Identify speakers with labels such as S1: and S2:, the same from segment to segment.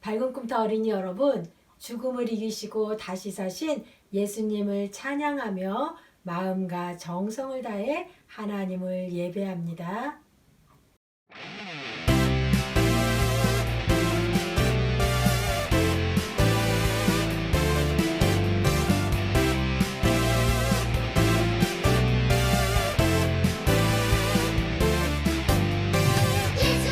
S1: 밝은 꿈터 어린이 여러분, 죽음을 이기시고 다시 사신 예수님을 찬양하며 마음과 정성을 다해 하나님을 예배합니다.
S2: 예수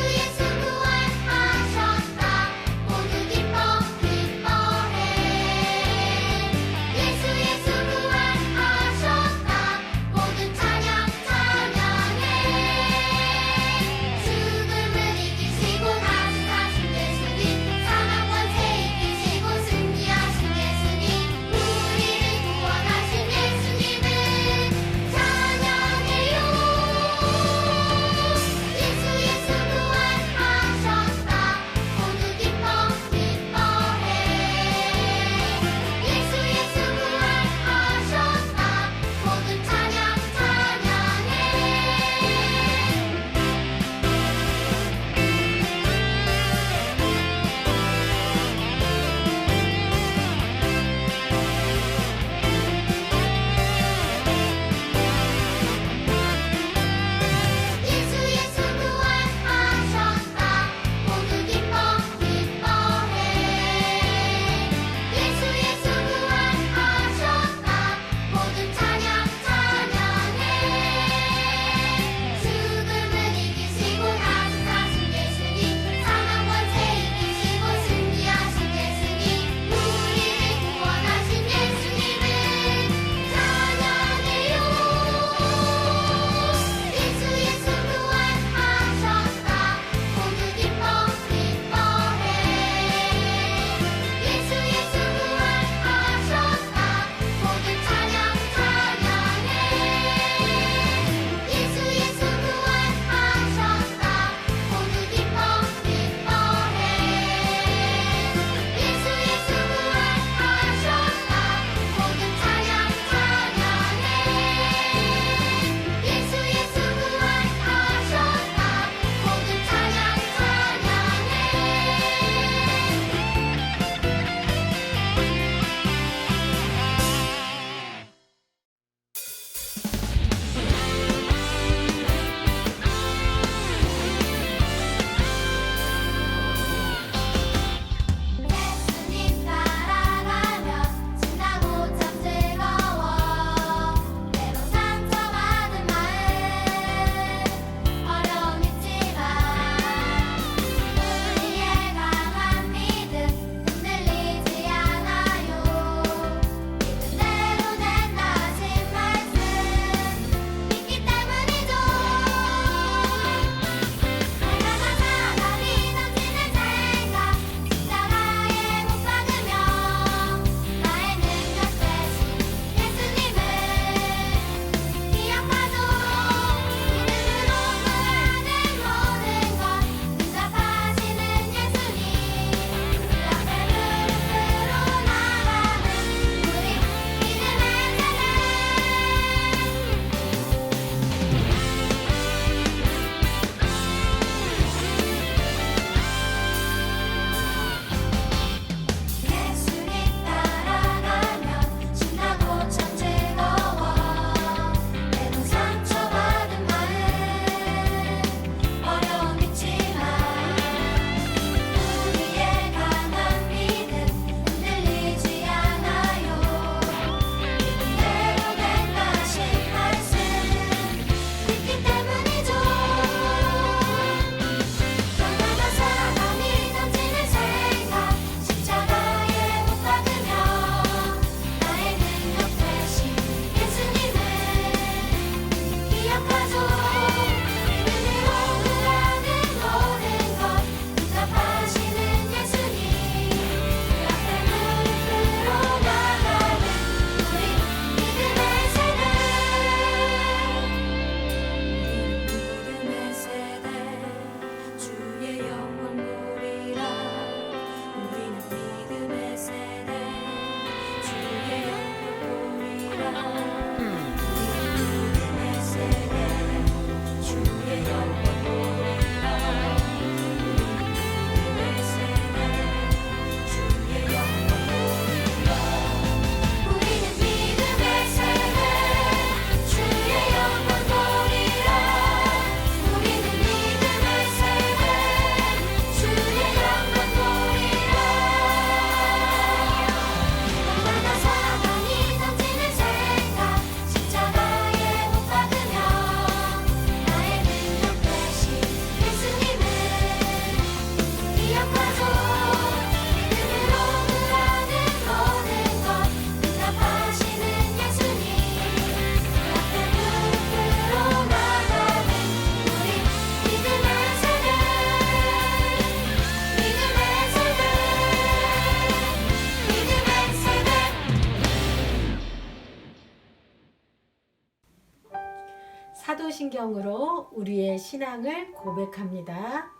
S1: 사도신경으로 우리의 신앙을 고백합니다.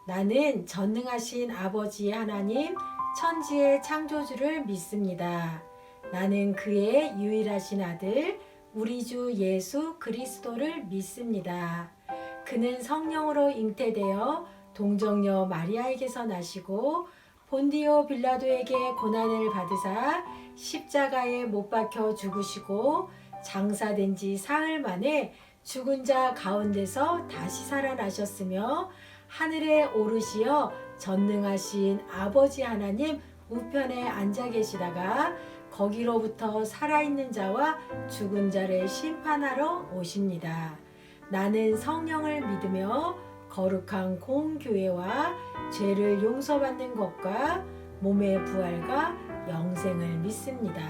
S1: 나는 전능하신 아버지 하나님, 천지의 창조주를 믿습니다. 나는 그의 유일하신 아들, 우리 주 예수 그리스도를 믿습니다. 그는 성령으로 잉태되어 동정녀 마리아에게서 나시고 본디오 빌라도에게 고난을 받으사 십자가에 못 박혀 죽으시고 장사된 지 사흘 만에 죽은 자 가운데서 다시 살아나셨으며 하늘에 오르시어 전능하신 아버지 하나님 우편에 앉아 계시다가 거기로부터 살아있는 자와 죽은 자를 심판하러 오십니다. 나는 성령을 믿으며 거룩한 공교회와 죄를 용서받는 것과 몸의 부활과 영생을 믿습니다.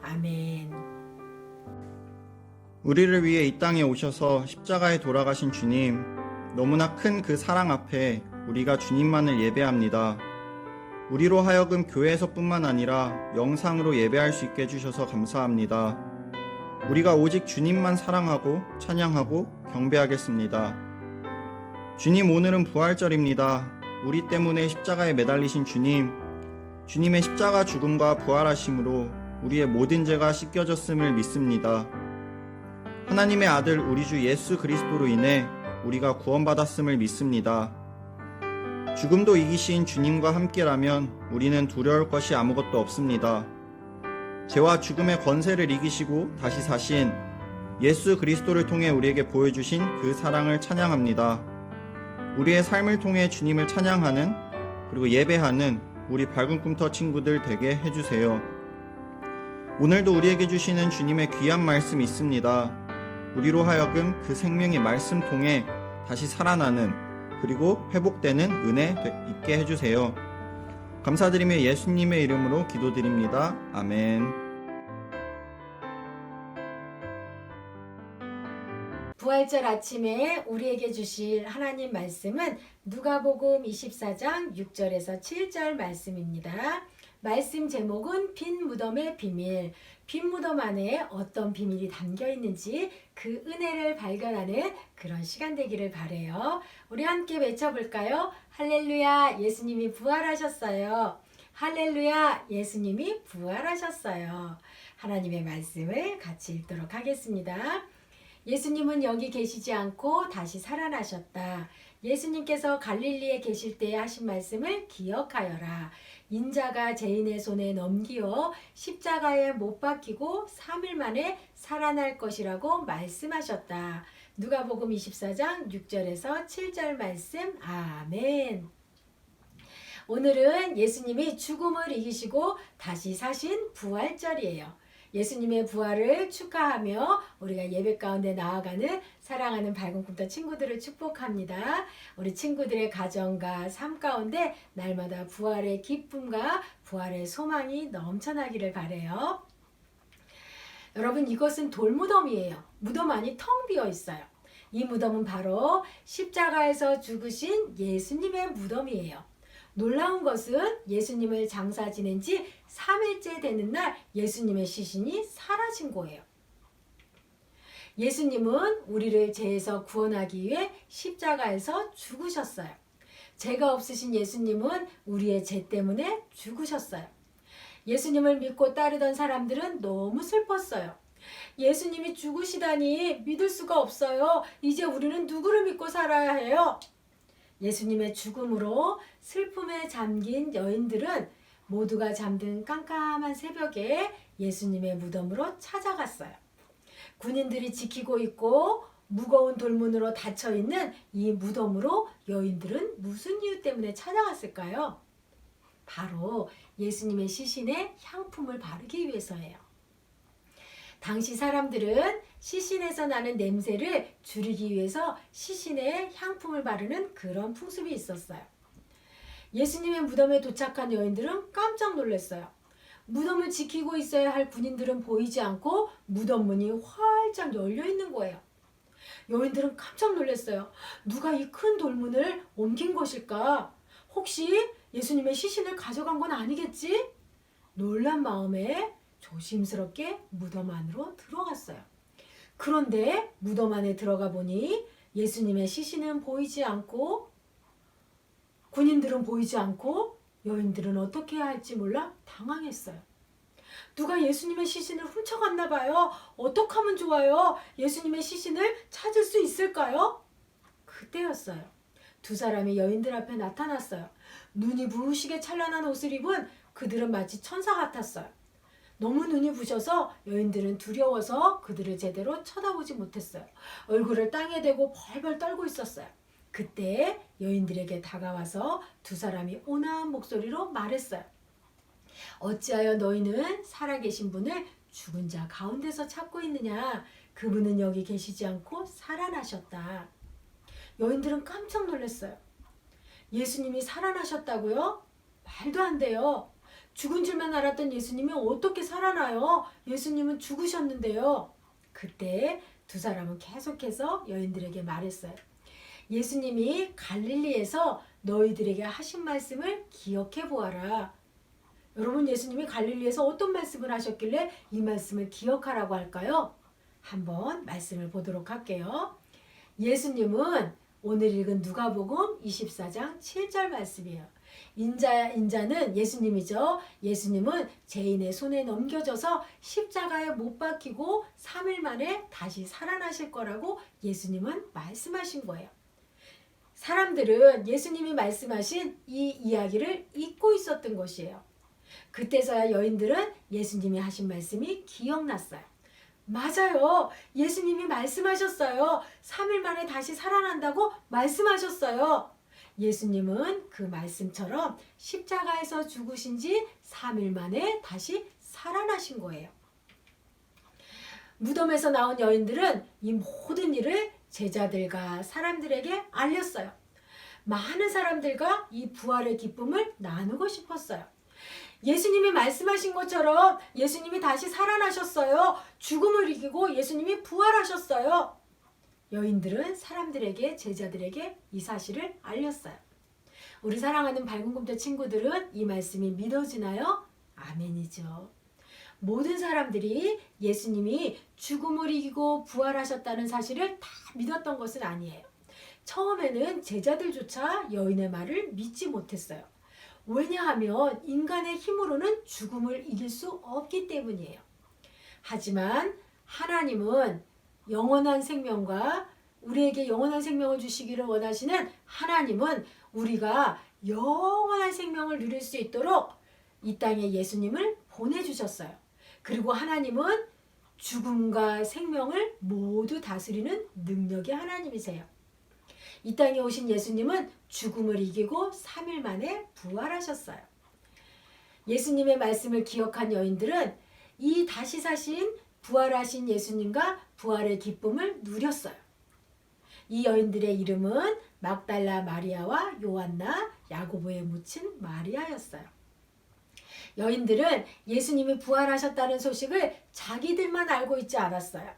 S1: 아멘.
S2: 우리를 위해 이 땅에 오셔서 십자가에 돌아가신 주님, 너무나 큰 그 사랑 앞에 우리가 주님만을 예배합니다. 우리로 하여금 교회에서뿐만 아니라 영상으로 예배할 수 있게 해주셔서 감사합니다. 우리가 오직 주님만 사랑하고 찬양하고 경배하겠습니다. 주님, 오늘은 부활절입니다. 우리 때문에 십자가에 매달리신 주님, 주님의 십자가 죽음과 부활하심으로 우리의 모든 죄가 씻겨졌음을 믿습니다. 하나님의 아들 우리 주 예수 그리스도로 인해 우리가 구원받았음을 믿습니다. 죽음도 이기신 주님과 함께라면 우리는 두려울 것이 아무것도 없습니다. 죄와 죽음의 권세를 이기시고 다시 사신 예수 그리스도를 통해 우리에게 보여주신 그 사랑을 찬양합니다. 우리의 삶을 통해 주님을 찬양하는 그리고 예배하는 우리 밝은 꿈터 친구들 되게 해주세요. 오늘도 우리에게 주시는 주님의 귀한 말씀이 있습니다. 우리로 하여금 그 생명의 말씀 통해 다시 살아나는 그리고 회복되는 은혜 있게 해주세요. 감사드리며 예수님의 이름으로 기도드립니다. 아멘.
S1: 부활절 아침에 우리에게 주실 하나님 말씀은 누가복음 24장 6절에서 7절 말씀입니다. 말씀 제목은 빈 무덤의 비밀. 빈 무덤 안에 어떤 비밀이 담겨 있는지 그 은혜를 발견하는 그런 시간 되기를 바라요. 우리 함께 외쳐볼까요? 할렐루야, 예수님이 부활하셨어요. 할렐루야, 예수님이 부활하셨어요. 하나님의 말씀을 같이 읽도록 하겠습니다. 예수님은 여기 계시지 않고 다시 살아나셨다. 예수님께서 갈릴리에 계실 때에 하신 말씀을 기억하여라. 인자가 죄인의 손에 넘기어 십자가에 못 박히고 3일 만에 살아날 것이라고 말씀하셨다. 누가복음 24장 6절에서 7절 말씀. 아멘. 오늘은 예수님이 죽음을 이기시고 다시 사신 부활절이에요. 예수님의 부활을 축하하며 우리가 예배 가운데 나아가는 사랑하는 밝은 꿈터 친구들을 축복합니다. 우리 친구들의 가정과 삶 가운데 날마다 부활의 기쁨과 부활의 소망이 넘쳐나기를 바라요. 여러분, 이것은 돌무덤이에요. 무덤 안이 텅 비어 있어요. 이 무덤은 바로 십자가에서 죽으신 예수님의 무덤이에요. 놀라운 것은 예수님을 장사 지낸 지 3일째 되는 날 예수님의 시신이 사라진 거예요. 예수님은 우리를 죄에서 구원하기 위해 십자가에서 죽으셨어요. 죄가 없으신 예수님은 우리의 죄 때문에 죽으셨어요. 예수님을 믿고 따르던 사람들은 너무 슬펐어요. 예수님이 죽으시다니 믿을 수가 없어요. 이제 우리는 누구를 믿고 살아야 해요? 예수님의 죽음으로 슬픔에 잠긴 여인들은 모두가 잠든 깜깜한 새벽에 예수님의 무덤으로 찾아갔어요. 군인들이 지키고 있고 무거운 돌문으로 닫혀있는 이 무덤으로 여인들은 무슨 이유 때문에 찾아갔을까요? 바로 예수님의 시신에 향품을 바르기 위해서예요. 당시 사람들은 시신에서 나는 냄새를 줄이기 위해서 시신에 향품을 바르는 그런 풍습이 있었어요. 예수님의 무덤에 도착한 여인들은 깜짝 놀랐어요. 무덤을 지키고 있어야 할 군인들은 보이지 않고 무덤 문이 활짝 열려 있는 거예요. 여인들은 깜짝 놀랐어요. 누가 이 큰 돌문을 옮긴 것일까? 혹시 예수님의 시신을 가져간 건 아니겠지? 놀란 마음에 조심스럽게 무덤 안으로 들어갔어요. 그런데 무덤 안에 들어가 보니 예수님의 시신은 보이지 않고 군인들은 보이지 않고 여인들은 어떻게 해야 할지 몰라 당황했어요. 누가 예수님의 시신을 훔쳐갔나 봐요. 어떻게 하면 좋아요? 예수님의 시신을 찾을 수 있을까요? 그때였어요. 두 사람이 여인들 앞에 나타났어요. 눈이 부시게 찬란한 옷을 입은 그들은 마치 천사 같았어요. 너무 눈이 부셔서 여인들은 두려워서 그들을 제대로 쳐다보지 못했어요. 얼굴을 땅에 대고 벌벌 떨고 있었어요. 그때 여인들에게 다가와서 두 사람이 온화한 목소리로 말했어요. 어찌하여 너희는 살아계신 분을 죽은 자 가운데서 찾고 있느냐? 그분은 여기 계시지 않고 살아나셨다. 여인들은 깜짝 놀랐어요. 예수님이 살아나셨다고요? 말도 안 돼요. 죽은 줄만 알았던 예수님이 어떻게 살아나요? 예수님은 죽으셨는데요. 그때 두 사람은 계속해서 여인들에게 말했어요. 예수님이 갈릴리에서 너희들에게 하신 말씀을 기억해 보아라. 여러분, 예수님이 갈릴리에서 어떤 말씀을 하셨길래 이 말씀을 기억하라고 할까요? 한번 말씀을 보도록 할게요. 예수님은 오늘 읽은 누가복음 24장 7절 말씀이에요. 인자는 예수님이죠. 예수님은 죄인의 손에 넘겨져서 십자가에 못 박히고 3일 만에 다시 살아나실 거라고 예수님은 말씀하신 거예요. 사람들은 예수님이 말씀하신 이 이야기를 잊고 있었던 것이에요. 그때서야 여인들은 예수님이 하신 말씀이 기억났어요. 맞아요. 예수님이 말씀하셨어요. 3일 만에 다시 살아난다고 말씀하셨어요. 예수님은 그 말씀처럼 십자가에서 죽으신 지 3일 만에 다시 살아나신 거예요. 무덤에서 나온 여인들은 이 모든 일을 제자들과 사람들에게 알렸어요. 많은 사람들과 이 부활의 기쁨을 나누고 싶었어요. 예수님이 말씀하신 것처럼 예수님이 다시 살아나셨어요. 죽음을 이기고 예수님이 부활하셨어요. 여인들은 사람들에게, 제자들에게 이 사실을 알렸어요. 우리 사랑하는 밝은 꿈터 친구들은 이 말씀이 믿어지나요? 아멘이죠. 모든 사람들이 예수님이 죽음을 이기고 부활하셨다는 사실을 다 믿었던 것은 아니에요. 처음에는 제자들조차 여인의 말을 믿지 못했어요. 왜냐하면 인간의 힘으로는 죽음을 이길 수 없기 때문이에요. 하지만 하나님은 영원한 생명과 우리에게 영원한 생명을 주시기를 원하시는 하나님은 우리가 영원한 생명을 누릴 수 있도록 이 땅에 예수님을 보내주셨어요. 그리고 하나님은 죽음과 생명을 모두 다스리는 능력의 하나님이세요. 이 땅에 오신 예수님은 죽음을 이기고 3일 만에 부활하셨어요. 예수님의 말씀을 기억한 여인들은 이 다시 사신 부활하신 예수님과 부활의 기쁨을 누렸어요. 이 여인들의 이름은 막달라 마리아와 요한나, 야고보의 묻힌 마리아였어요. 여인들은 예수님이 부활하셨다는 소식을 자기들만 알고 있지 않았어요.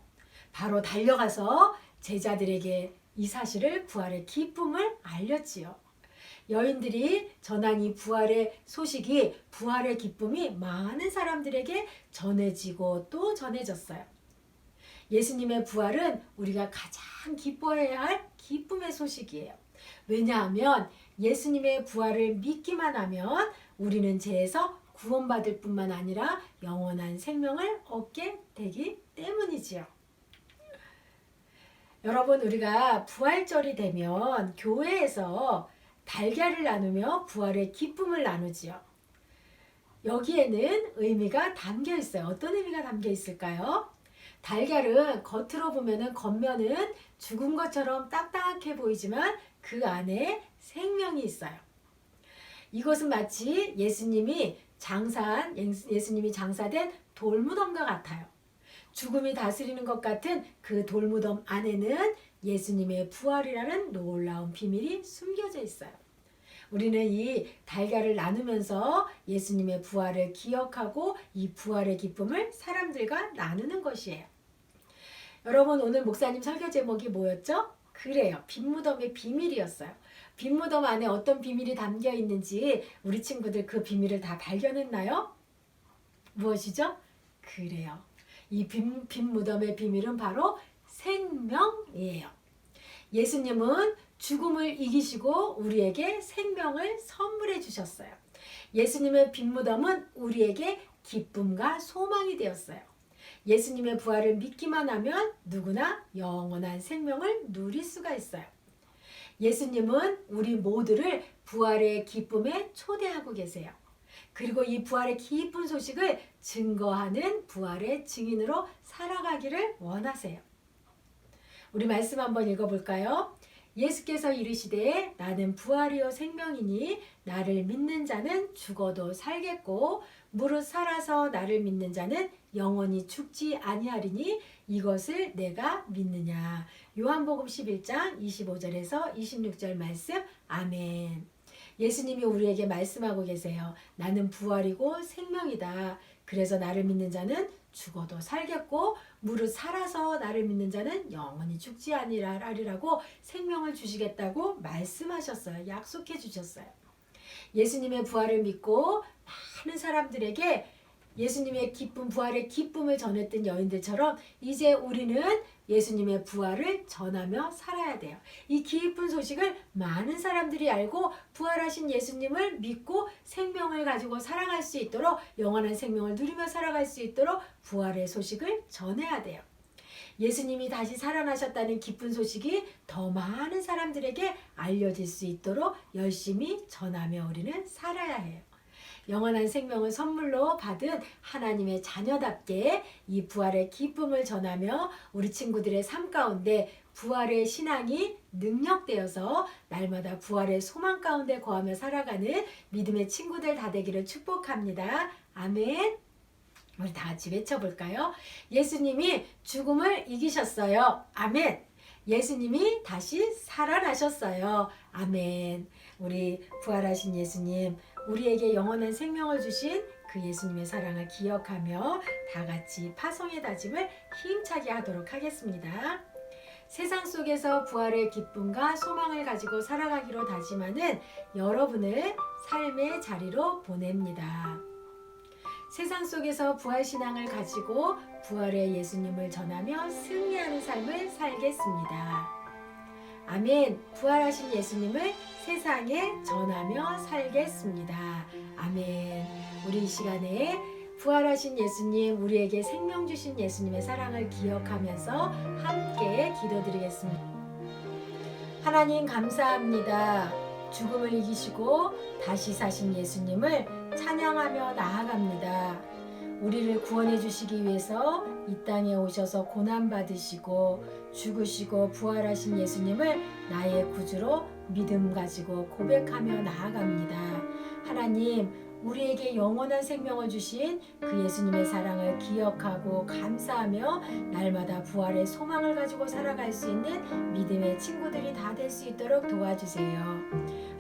S1: 바로 달려가서 제자들에게 이 사실을, 부활의 기쁨을 알렸지요. 여인들이 전한 이 부활의 소식이, 부활의 기쁨이 많은 사람들에게 전해지고 또 전해졌어요. 예수님의 부활은 우리가 가장 기뻐해야 할 기쁨의 소식이에요. 왜냐하면 예수님의 부활을 믿기만 하면 우리는 죄에서 구원받을 뿐만 아니라 영원한 생명을 얻게 되기 때문이지요. 여러분, 우리가 부활절이 되면 교회에서 달걀을 나누며 부활의 기쁨을 나누지요. 여기에는 의미가 담겨 있어요. 어떤 의미가 담겨 있을까요? 달걀은 겉으로 보면은, 겉면은 죽은 것처럼 딱딱해 보이지만 그 안에 생명이 있어요. 이것은 마치 예수님이 장사된 돌무덤과 같아요. 죽음이 다스리는 것 같은 그 돌무덤 안에는 예수님의 부활이라는 놀라운 비밀이 숨겨져 있어요. 우리는 이 달걀을 나누면서 예수님의 부활을 기억하고 이 부활의 기쁨을 사람들과 나누는 것이에요. 여러분, 오늘 목사님 설교 제목이 뭐였죠? 그래요. 빈무덤의 비밀이었어요. 빈무덤 안에 어떤 비밀이 담겨 있는지 우리 친구들 그 비밀을 다 발견했나요? 무엇이죠? 그래요. 이 빈무덤의 비밀은 바로 생명이에요. 예수님은 죽음을 이기시고 우리에게 생명을 선물해 주셨어요. 예수님의 빈무덤은 우리에게 기쁨과 소망이 되었어요. 예수님의 부활을 믿기만 하면 누구나 영원한 생명을 누릴 수가 있어요. 예수님은 우리 모두를 부활의 기쁨에 초대하고 계세요. 그리고 이 부활의 기쁜 소식을 증거하는 부활의 증인으로 살아가기를 원하세요. 우리 말씀 한번 읽어볼까요? 예수께서 이르시되 나는 부활이요 생명이니 나를 믿는 자는 죽어도 살겠고 무릇 살아서 나를 믿는 자는 영원히 죽지 아니하리니 이것을 내가 믿느냐. 요한복음 11장 25절에서 26절 말씀. 아멘. 예수님이 우리에게 말씀하고 계세요. 나는 부활이고 생명이다. 그래서 나를 믿는 자는 죽어도 살겠고 무릇 살아서 나를 믿는 자는 영원히 죽지 아니하리라고 생명을 주시겠다고 말씀하셨어요. 약속해 주셨어요. 예수님의 부활을 믿고 많은 사람들에게 예수님의 기쁨, 부활의 기쁨을 전했던 여인들처럼 이제 우리는 예수님의 부활을 전하며 살아야 돼요. 이 기쁜 소식을 많은 사람들이 알고 부활하신 예수님을 믿고 생명을 가지고 살아갈 수 있도록 영원한 생명을 누리며 살아갈 수 있도록 부활의 소식을 전해야 돼요. 예수님이 다시 살아나셨다는 기쁜 소식이 더 많은 사람들에게 알려질 수 있도록 열심히 전하며 우리는 살아야 해요. 영원한 생명을 선물로 받은 하나님의 자녀답게 이 부활의 기쁨을 전하며 우리 친구들의 삶 가운데 부활의 신앙이 능력되어서 날마다 부활의 소망 가운데 거하며 살아가는 믿음의 친구들 다 되기를 축복합니다. 아멘. 우리 다 같이 외쳐볼까요? 예수님이 죽음을 이기셨어요. 아멘. 예수님이 다시 살아나셨어요. 아멘. 우리 부활하신 예수님, 우리에게 영원한 생명을 주신 그 예수님의 사랑을 기억하며 다 같이 파송의 다짐을 힘차게 하도록 하겠습니다. 세상 속에서 부활의 기쁨과 소망을 가지고 살아가기로 다짐하는 여러분을 삶의 자리로 보냅니다. 세상 속에서 부활신앙을 가지고 부활의 예수님을 전하며 승리하는 삶을 살겠습니다. 아멘. 부활하신 예수님을 세상에 전하며 살겠습니다. 아멘. 우리 이 시간에 부활하신 예수님, 우리에게 생명 주신 예수님의 사랑을 기억하면서 함께 기도드리겠습니다. 하나님 감사합니다. 죽음을 이기시고 다시 사신 예수님을 찬양하며 나아갑니다. 우리를 구원해 주시기 위해서 이 땅에 오셔서 고난 받으시고 죽으시고 부활하신 예수님을 나의 구주로 믿음 가지고 고백하며 나아갑니다. 하나님, 우리에게 영원한 생명을 주신 그 예수님의 사랑을 기억하고 감사하며 날마다 부활의 소망을 가지고 살아갈 수 있는 믿음의 친구들이 다 될 수 있도록 도와주세요.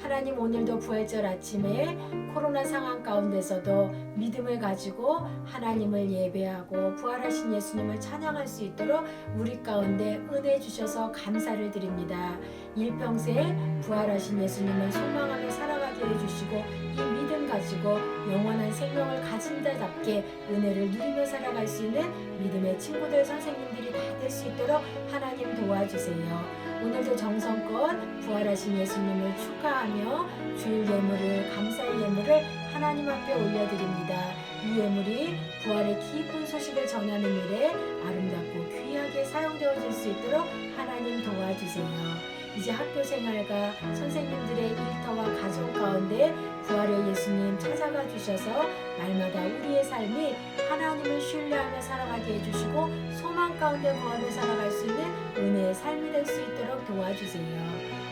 S1: 하나님, 오늘도 부활절 아침에 코로나 상황 가운데서도 믿음을 가지고 하나님을 예배하고 부활하신 예수님을 찬양할 수 있도록 우리 가운데 은혜 주셔서 감사를 드립니다. 일평생 부활하신 예수님을 소망하며 살아가게 해주시고 이 믿음 가지고 영원한 생명을 가진 자답게 은혜를 누리며 살아갈 수 있는 믿음의 친구들, 선생님들이 다 될 수 있도록 하나님 도와주세요. 오늘도 정성껏 부활하신 예수님을 축하하며 주일 예물을, 감사의 예물을 하나님 앞에 올려드립니다. 이 예물이 부활의 기쁜 소식을 전하는 일에 아름답고 귀하게 사용되어질 수 있도록 하나님 도와주세요. 이제 학교 생활과 선생님들의 일터와 가족 가운데 부활의 예수님 찾아가 주셔서 날마다 우리의 삶이 하나님을 신뢰하며 살아가게 해주시고 소망 가운데 거하며 살아갈 수 있는 은혜의 삶이 될 수 있도록 도와주세요.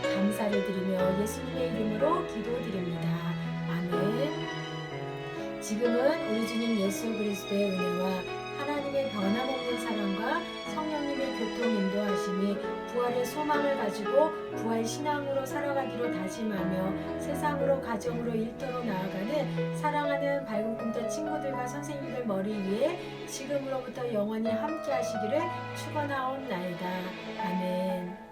S1: 감사를 드리며 예수님의 이름으로 기도드립니다. 아멘. 지금은 우리 주님 예수 그리스도의 은혜와 하나님의 변함없는 사랑과 성령님의 교통 인도하심이 부활의 소망을 가지고 부활 신앙으로 살아가기로 다짐하며 세상으로, 가정으로, 일터로 나아가는 사랑하는 밝은 꿈터 친구들과 선생님들 머리 위에 지금으로부터 영원히 함께 하시기를 축원하옵나이다. 아멘.